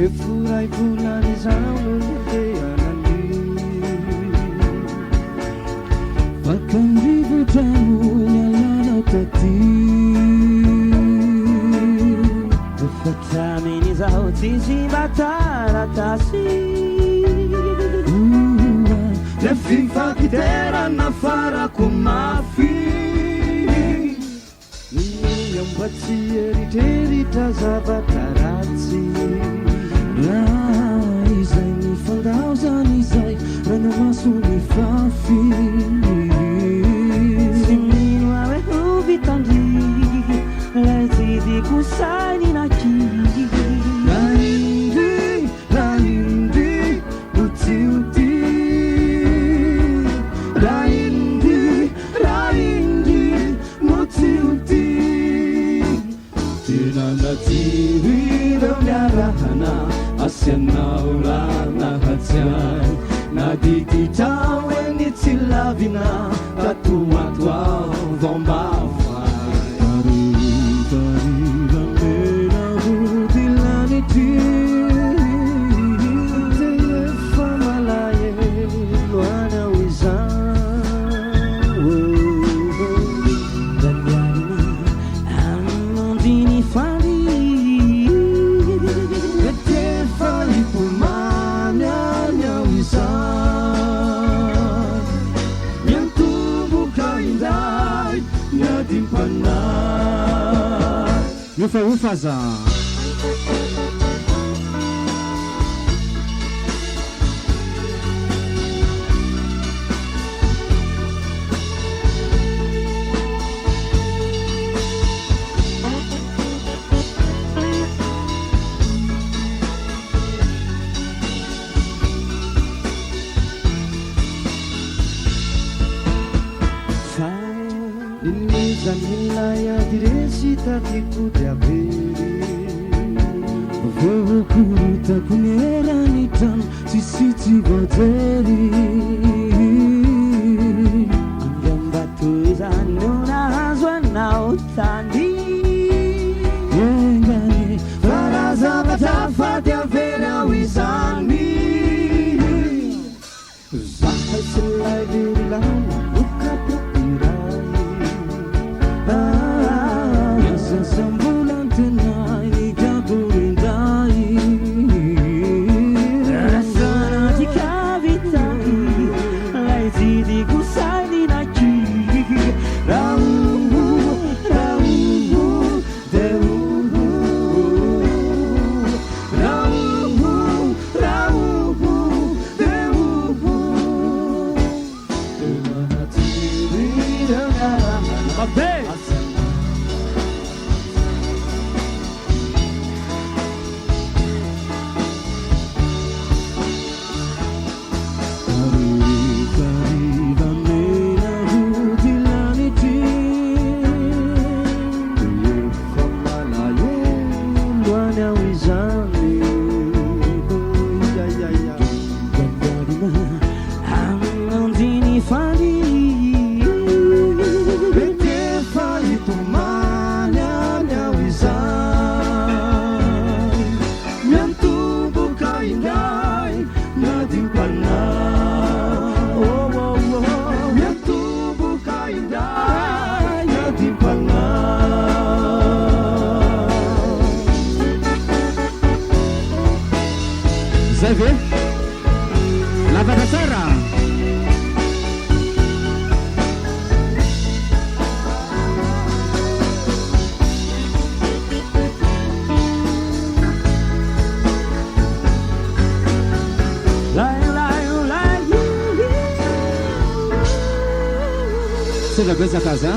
Efurai fulani zaunu deanani Akan ributamu nyalana tati Fatamini zao tizi batara tasi Lefifa kitera nafara kumafi Yang batsi eriteri tazabatarati Izay ni fandauza izay Rana maso ni fafi Simino awe huvitandi Leti di kusai ni naki Laindi, uti-uti Laindi, uti-uti Tinanatiri daunarahana Asyana ulana hatian Naditi tawe ni tilavina Tatuatwa vombavai Tari mena hudilaniti Telefa malaye luana wizan Dan yarima amondini fali Ufa-ufaza Zanilaya diresi tatiku diaberi Vovoku takunera nitan sisiti bateri Anjang batu zanuna hazwana utandi Yengani faraza batafat ya vera wisani Zahai selai diri lama buka Sembulan tenai ni jabulindai Rasana jika vitani Laiti di kusai di naki Rauhu, rauhu, dehuhu Rauhu, rauhu, dehuhu Temanatiri dengan Abdel Zevi Lava da Serra Sudah bisa casa?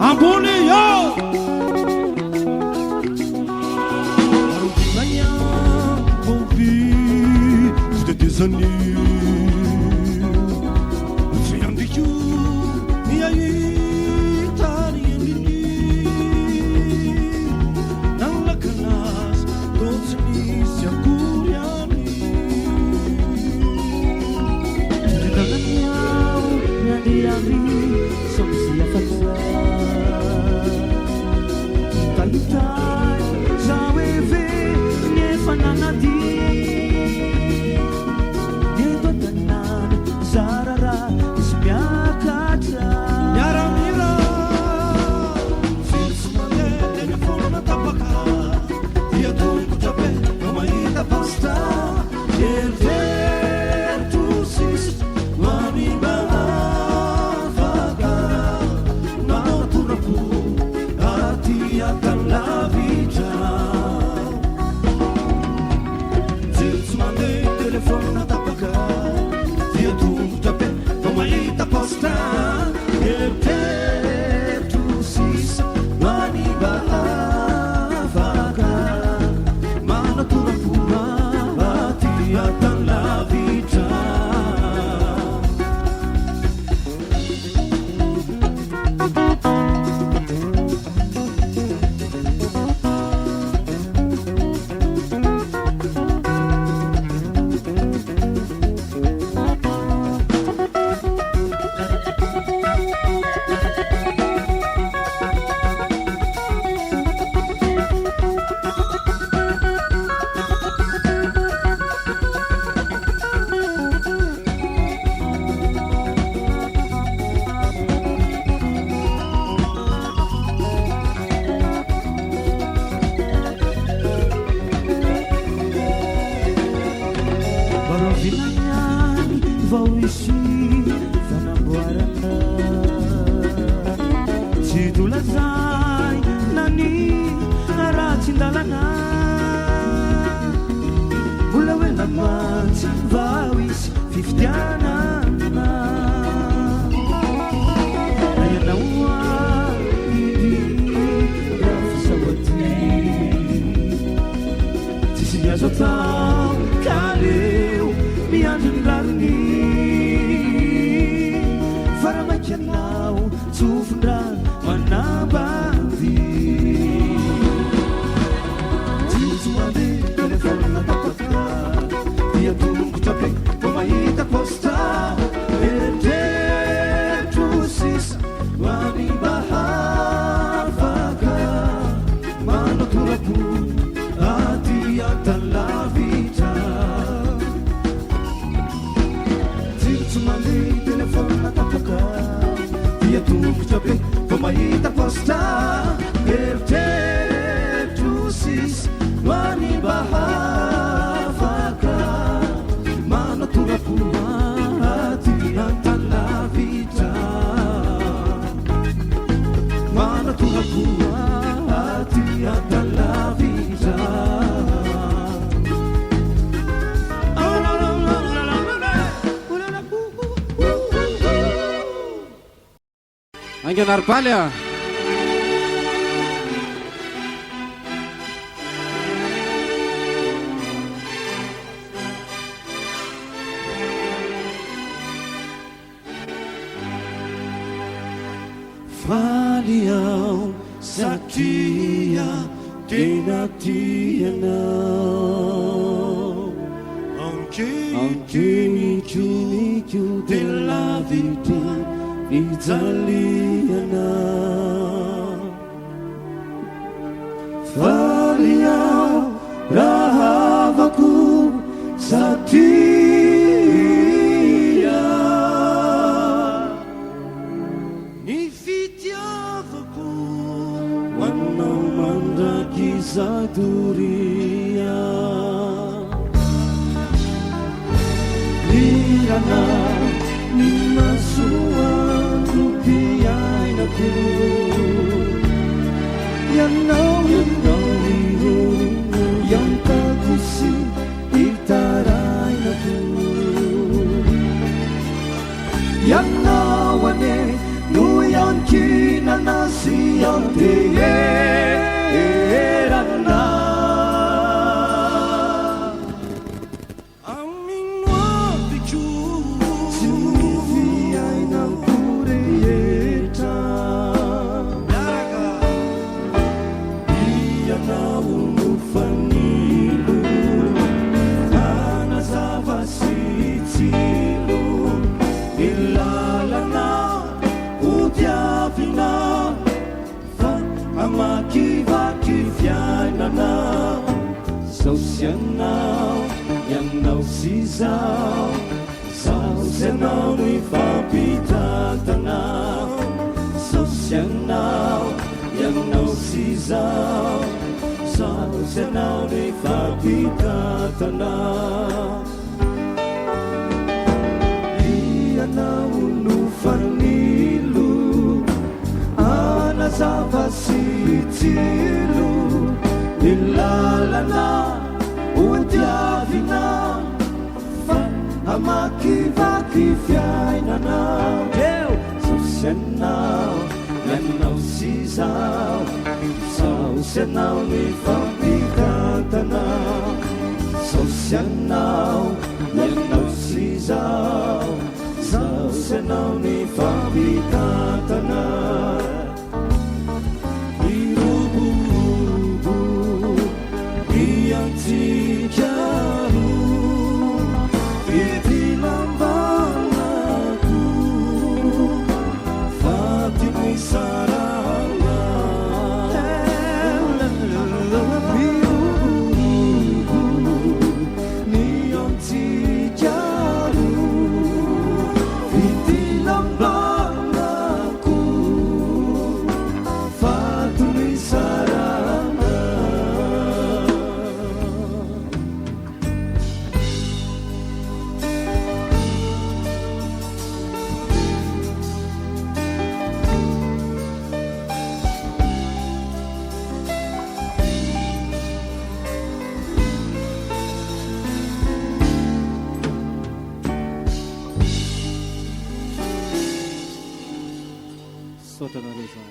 Ampuni yo Arugimanya Hobi Sudah disani Sayang diku Iyai Tari ini Nang lakanas Dotsini Siang kuryani manjari somsiafatsa Kalitai zaweve nefananadi Neto tanan zarara ismiakata Yaramira Silsumane telefona tapaka Dia tunggu capek Mamaita pasta Yertusis Mami bahafaka Maturapu Hati akan labita Silsumane telefona tapaka Dia tunggu capek Mamaita pasta Yertusis Mami bahafaka Maturapu Akan la vita Angin Arpalia. Faliau Satya Dinatiana Angkini della vita Italiana Faliau Rahavaku Satya Nifitiavaku Wanamanda Kisaduria Nirana Nimasuan Rupiain aku Yang iru Yang takusi Itarain aku Yang nawane Nuyan kinanasi Yang teherana Ilalana izao saosy anao no ifampitantanao saosy anao ianao sy izao saosy anao no ifampitantanao ianao no fanilo anazava sy tsilo ny lalana odiavinao fa hamakivaky fiainanao eo saosy anao ianao sy izao saosy anao no ifampitantanao saosy anao ianao sy izao saosy anao no ifampitantanao irobobo iantsikaru itilambanako fatiny saranga irobobo niantsikaru itilambanako fatiny saranga Sotanareza.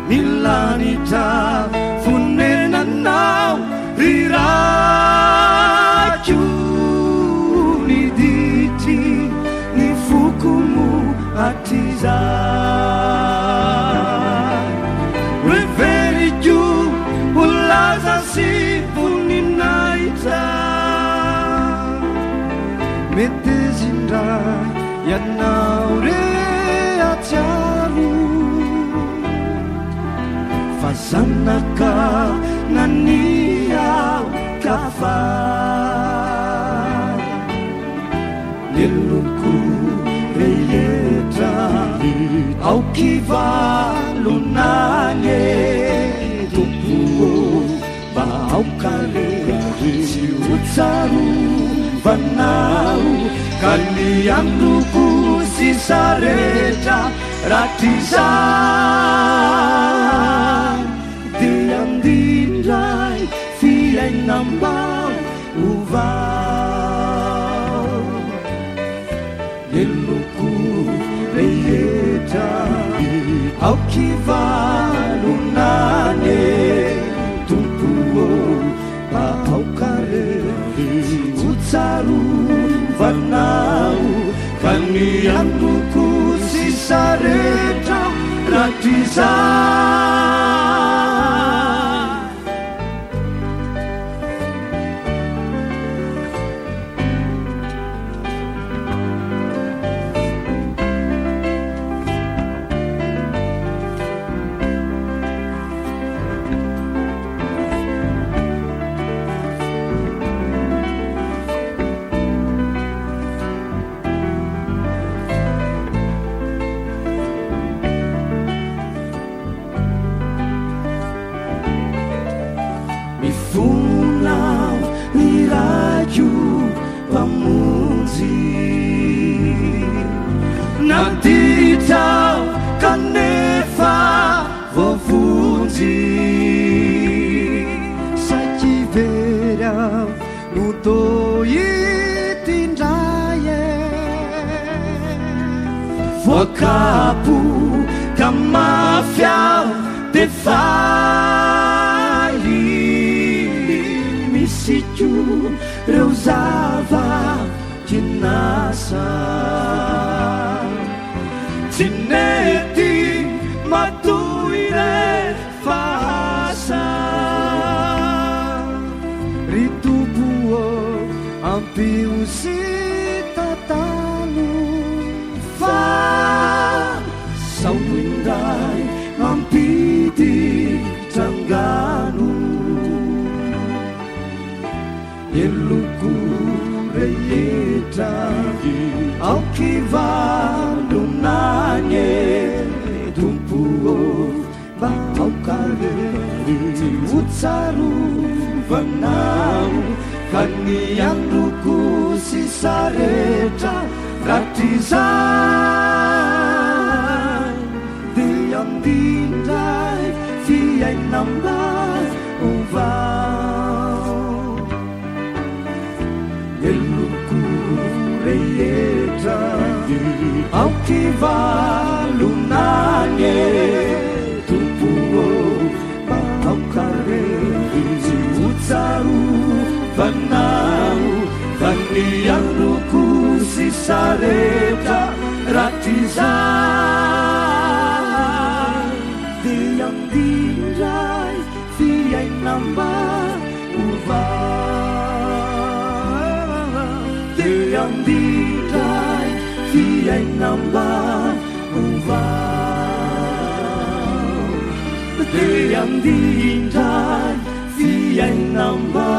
Milanita funenanau rirachu ni diti ni fukumu atiza reveri ju ulaza sifuni naita metezinda yanaure acharu Fasanaka nania kafa Niluku reyeta Au kiva lunanye Tupuo ba au kare Si utsaru vanau Kaliang luku si sareta ratizan Diam dindai fiai nambau uvau Niluku reyeta Au kiva lunane Tumpuo pa au kare Utsaru vanau Kaniang luku si sareta ratizan fiao de faly misy ko reo zava-kinasa tsy nety matoy rehefa asa ry tompo ampio sy tatalo fa sao indray mampity trangano eloko rehetra aokivalonanye tompo mba aokare tsy hotsarovanao ka ny androko sy saretra ratrizay de andindray fiainamba ovao eloko rehetra aokivalonanye tompo mba aokare tsy hotsarovanao fa ny androko sy saretra ratrizay de andindray fiainamba ovao de andindray fiainamba ovao de andindray fiainamba.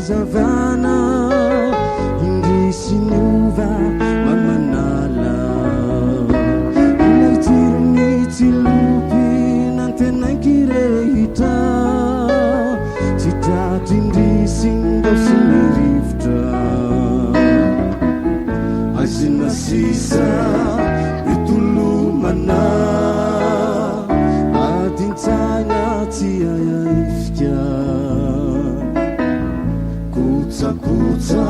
Zavana indisi nuva mamanala ilay tirony tsilopi nantenay kirehitra tsy traty indrisy ndao sy mirivotra azina sisa itolomana adintsaina tsy ayaifika kuca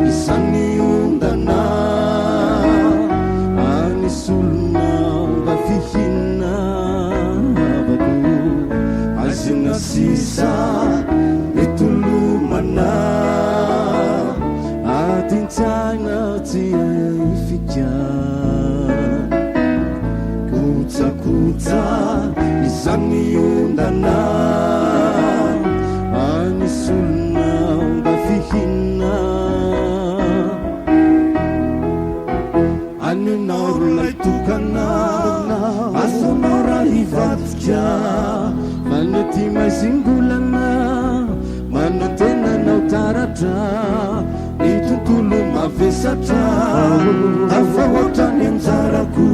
isani undana anisulna bafihina bagu azina sisa itulumana atintana tiaifika kuca isani undana anisulna hina aninaro lay tokana asonora hivatika manety maizingolana manatenanao taratra ny tontolo mavesatra afa ohatrany anjarako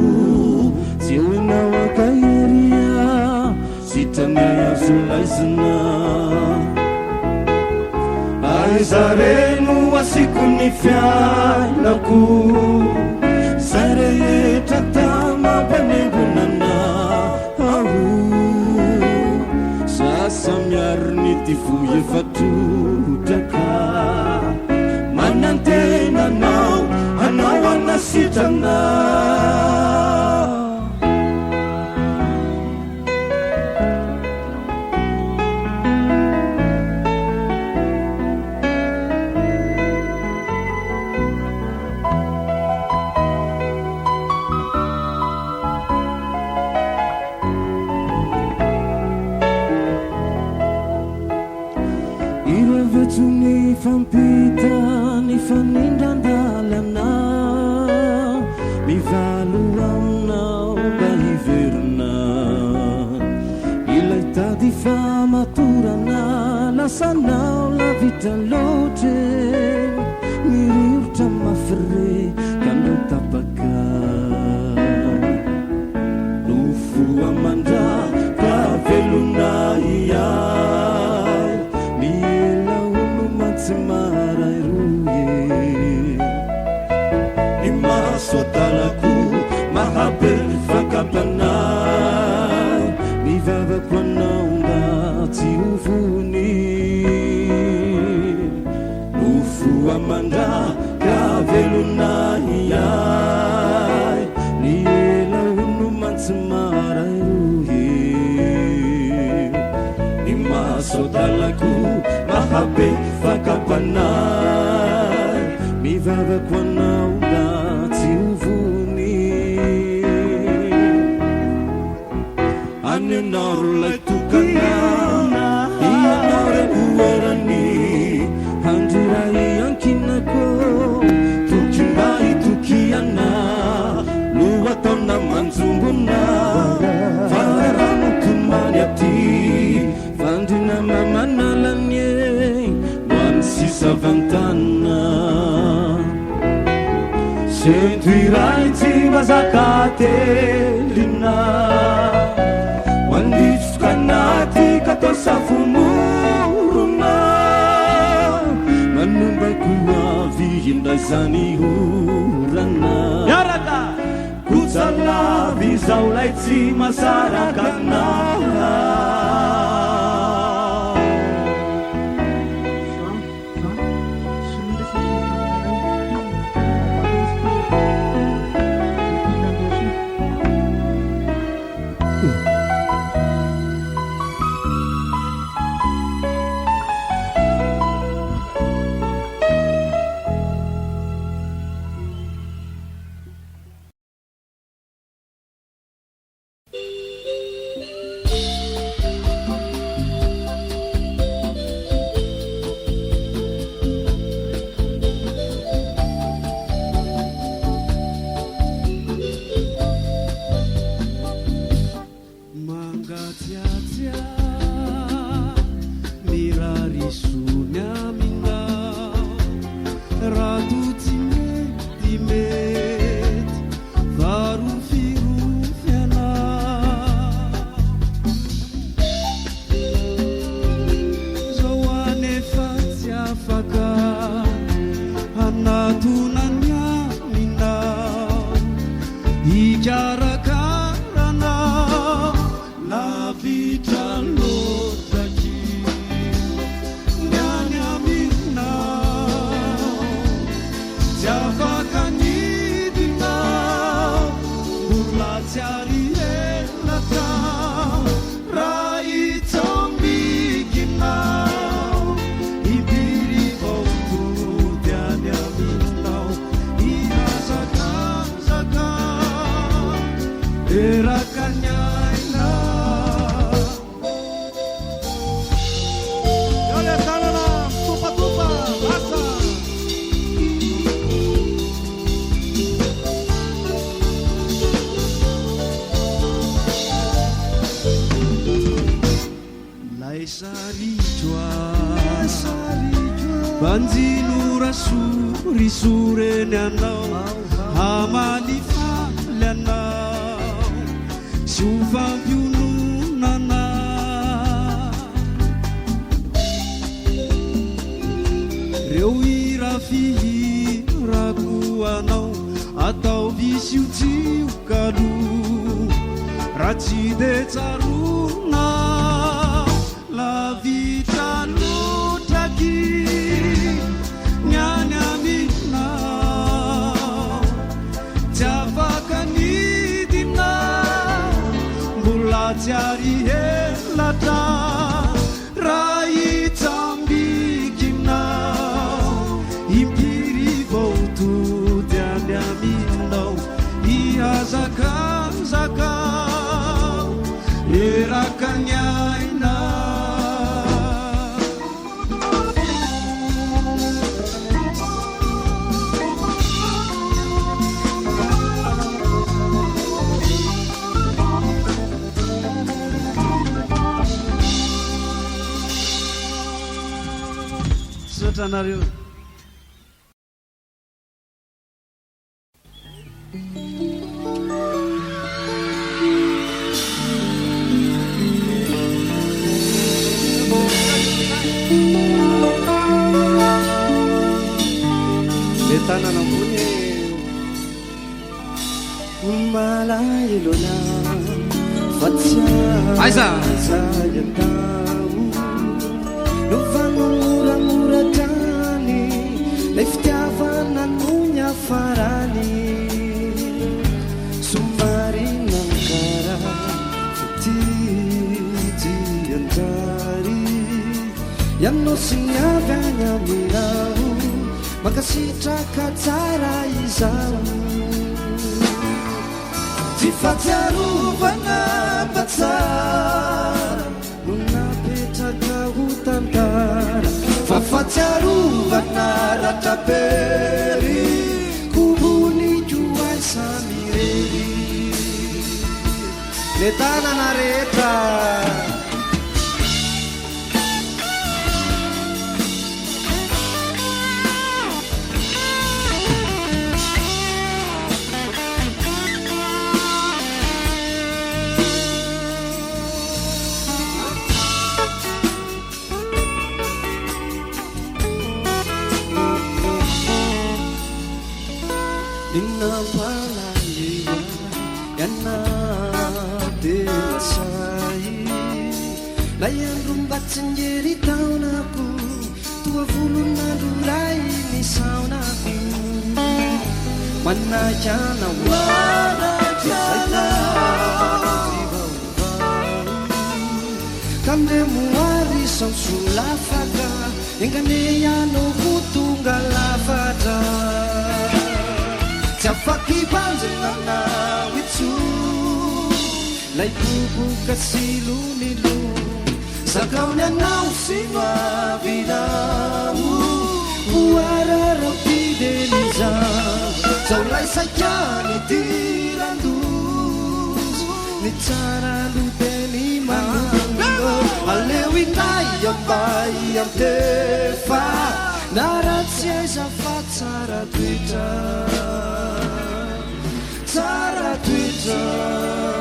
tsy hoinao akaheria sitrany azolaizina aizareno asiko ny fiainako zay rehetra tamampanengonana aho sasa miary ny ty voefatrotraka manantenanao anao anasitrana Irevetuni fampita ny fanindrandalana mivalo aminao mba hiverina ilay tady famatorana lasanao lavitra loatre mirivotra mafire kanao tapaka nofo amandra ka velona iay maray ruye imasotalaku mahabe fakapanay mivavako anao mba tsy hovony nofo amandra ka velona iay ny ela ono mantsy maray ruye imasotalaku mahabe fakapanay mivavako anao mba tsy hovony anenaro lay tokana ianao re oerany handriray ankinako tokimba itokiana no ataona manjombona farano tomany aty fandrina mamanalanye sisavantana sento iray tsy mazakatelina mandritsoka anaty katao safomorona manombaiko avy indray zany orana miaraka kotsalavy zao lay tsy masaraka anahy Bicara karena Nabi jalur lagi Nyanya minau Javakan idinau Burla cari elata Rai tombi kinau Ibiri bautu Nyanya minau Iha zaka Gerakannya enak Oleh tanah tupa-tupa Asa Laisari jua Banzinu rasuri sure nanau Hamalifa lanau Suva nana Reo ira fihi ragu anao Atao visiu tiu kadu Raci de caruna La vita lutaki Nyanya minau Javakan Cari helata Rai tambi kinau Impiri bautu Tiada minau Ia zakau Irakannya enak Sanario Betana ng bunyi Malay lola Fatsa Aiza Sayang tahu Lufanong murah-murah jani Leftiavan anunya farani Sumarin ng kara Futiti ang jari Yang no sinaganya mirau Makasitra ka cara isau Sifatyaruvan na batsar Nunapitaka hutantara Fafatyaruvan na rataperi Kubuni juway sa mireri Letana na reta Inapalaliwa yan natin asai Layang rumbat sendiri tahun aku Tua vulun nadulai nisau naku Mana jana Kamde muari sang sulafaka Engkane yano kutunggal lavada Jafaki panjangana witsu Lai kubu kasilu nilu Sakau na nausinwa vidamu Buara roti deniza Saulai saja ni tirandus Ni cara luteni mango Alewinai yang bayi yang tefa Narat siya zafat cara Twitter Cara Twitter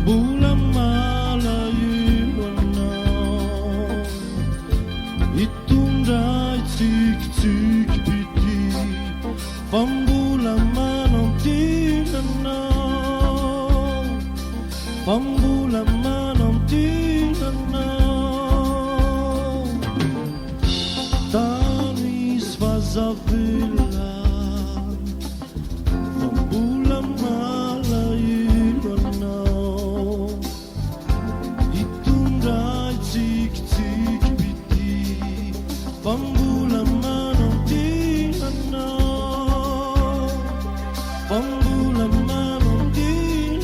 Bulan malayiwana itundray tsikitsikipity fa mbola manamtinanao fa mbola manamtinanao tanis fazavela fa mbola malayiwanao itundray tsikitsikipity fa mbola manamtinanao fa mbola manamtinanao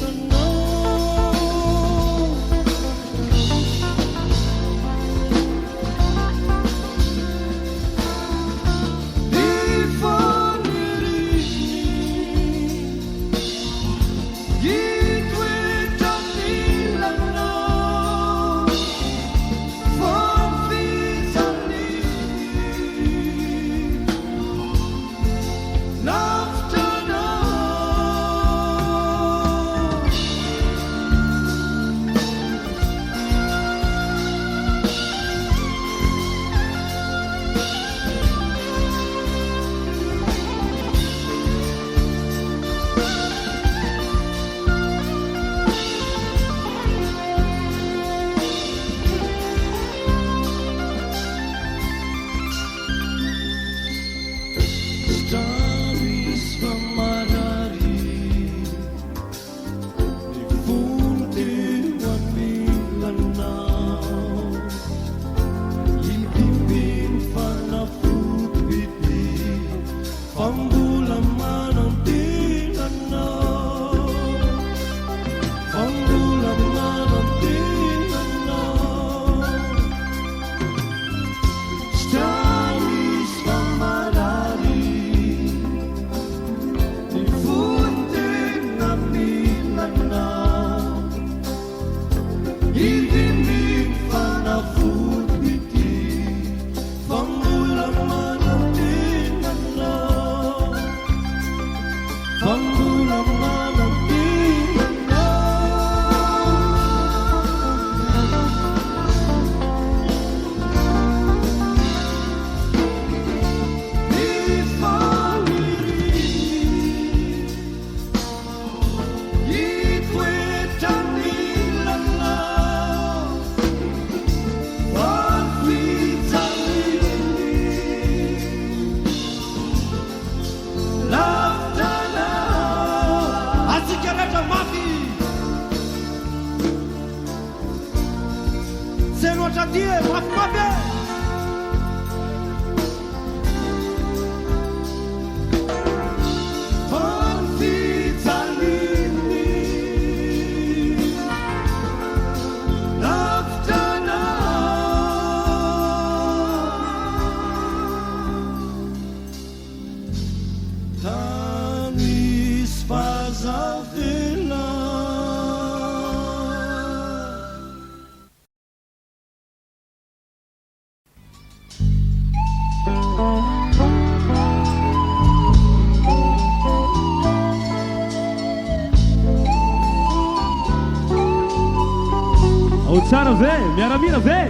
Otsara ve, miaramila ve.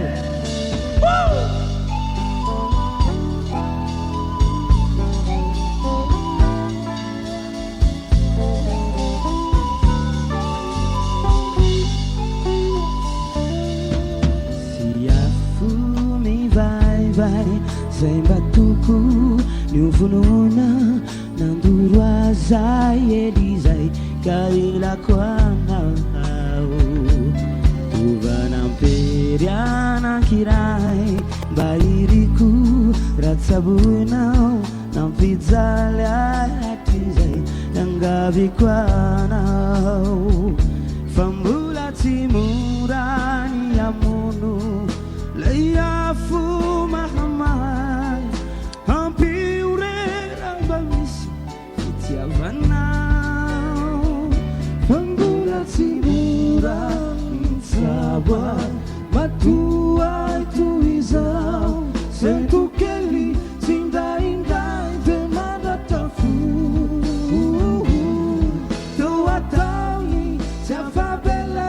Zay mbatuko niuvununa nanduru azay elizay ka ilako anao tovanamperyanakiray mba iriko ratsaboinao nampijaly atizay nangaviko anao fa mbola tsy mora ny amono lay afo mahamay ampiorera mba misy fitiavanao fa mbola tsy mora mitsabo matoa toy izao zay tokely tsindaindray de mandatafo teo ataony tsy afabela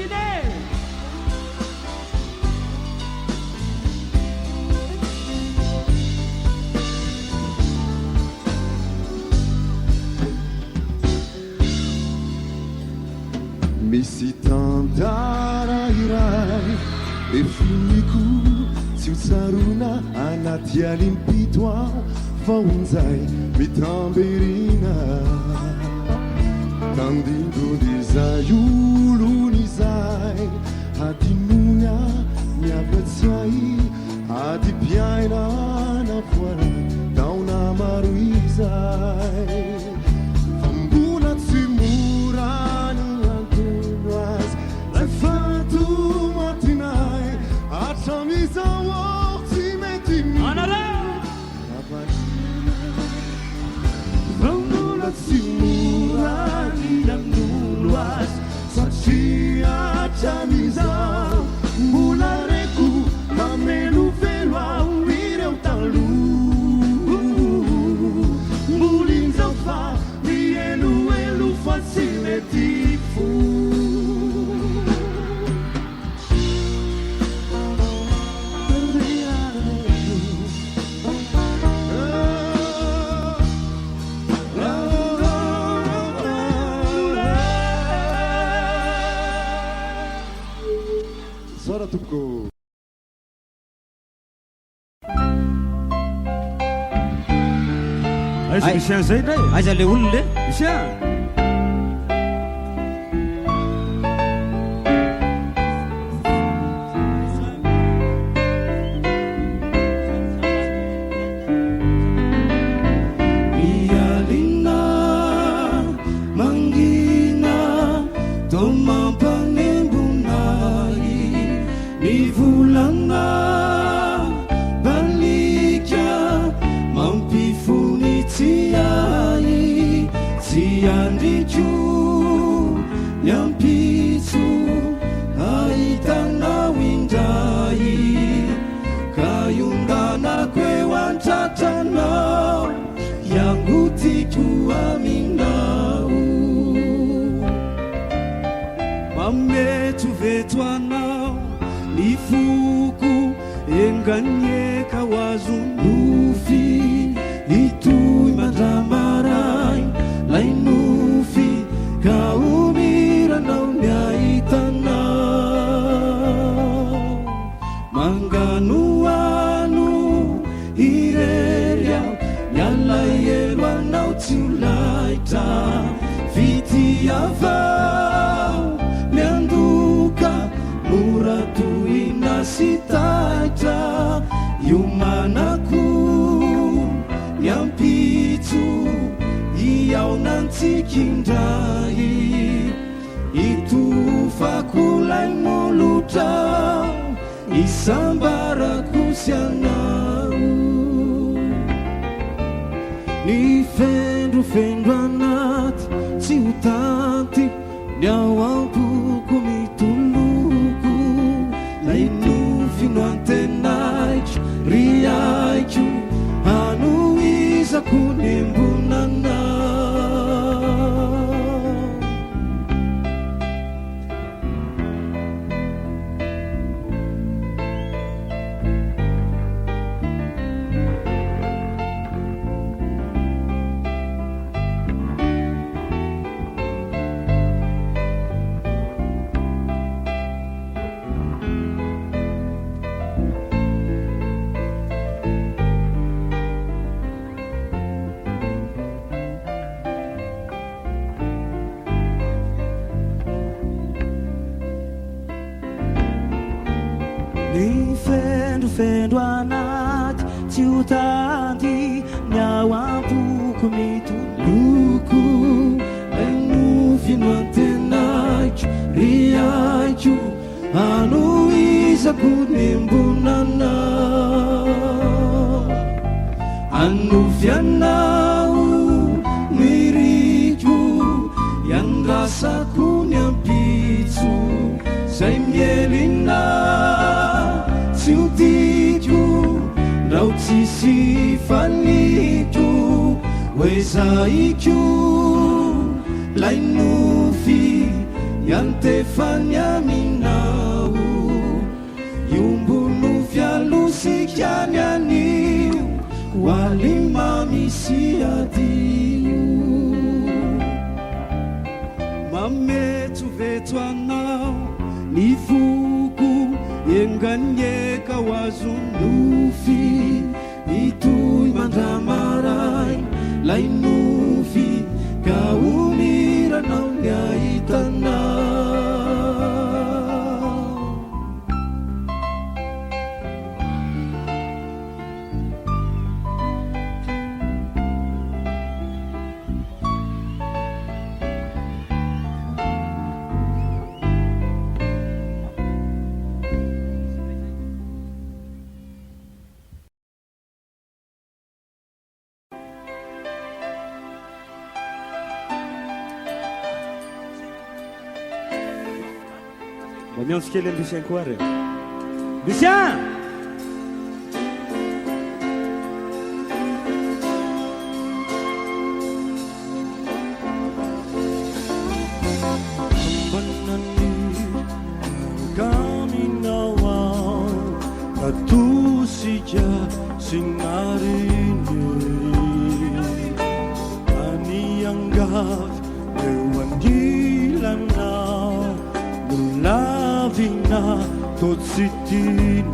sini. Misy tantara iray efiniko tsy ho tsarona anaty alimpito aho fa honjay mitamberina tandindondizay olon'izay hadinonya miafatsay hady piaina navoara taona maro izay fa mbola tsy morany antono azy lay fatomatinay atramizao aho tsy mety mbola tsy morany amin'olo azy satria atramizao mbola reko mamelo velo aho ireo taloha mbolin'izao fa mieloelo fa tsy mety fo Sora tupko Aiza misy an'izay indray? Aiza le olona le? Misy an? Mialina, mangina, tomampanembonay, mivolagna, balika, mampifony tsy ay, tsy andriko, miampitso, ahitanao indray, ka ionganako eo antratranao, iangotiko aminao. Mametoveto anao, ny foko enganyeka ho azo nofy, itoy mandramaray lay nofy, ka omiranao miahitanao. Manganoano irery aho, mialaelo anao tsy ho laitra, vity avao miandoka, mora tohina sy taitra, iomanako miampitso, iaonantsykindray, itofako lay molotra, isambarako sy anao. Ny fendrofendro anaty tsy ho tanty, ny ao ampoko mitoloko, lay nofino antenaiko ry aiko, hanoizako ny embonanao. Ny fendrofendro anaty tsy ho tanty, ny ao ampoko mitoloko, lay nofino antenaiko ry aiko, hanoizako ny embonanao. Anofy anao miriko, iandrasako ny ampitso, zay mielina tsy ho diko, ndao tsisy faliko, hoe zaiko lay nofy yantefanyaminao iombono fialosikianyanio walimamisiadio mametuveto anao ni foko enganyeka wazonofi itoy mandramaray lay nofy ka umiranao ny ahitanao. Miantsy kely Lucien koa re. Lucien! Ambanani kami nawal katusija singarini anianggap ewandilan na Lavina totsitine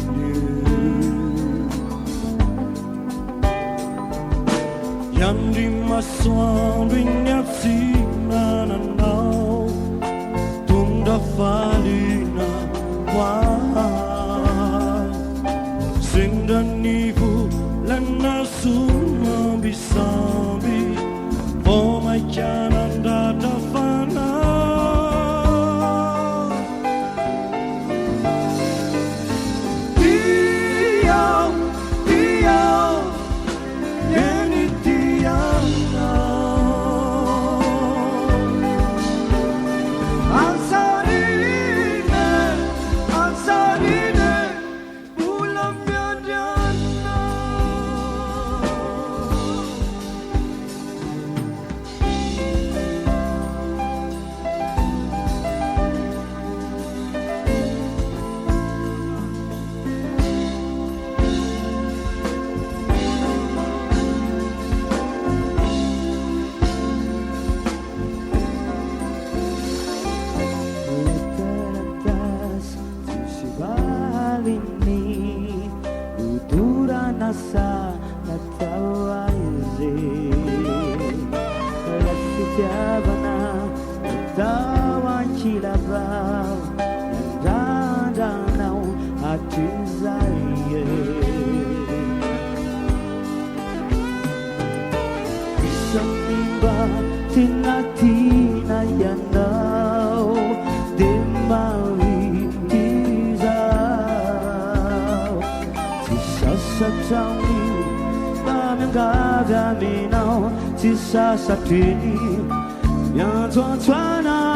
Yandi masoando inyazinananao Tunda falina wa Sindanivu lana sumambisambi Oh my cananda dafana Nasa natawaze Lasitiabana natawan kilabao Nandandanao atuzaye Isamimba tinatina yanao Demalitizao Tisasatawni Gagaminao tisasatini Yantuantwana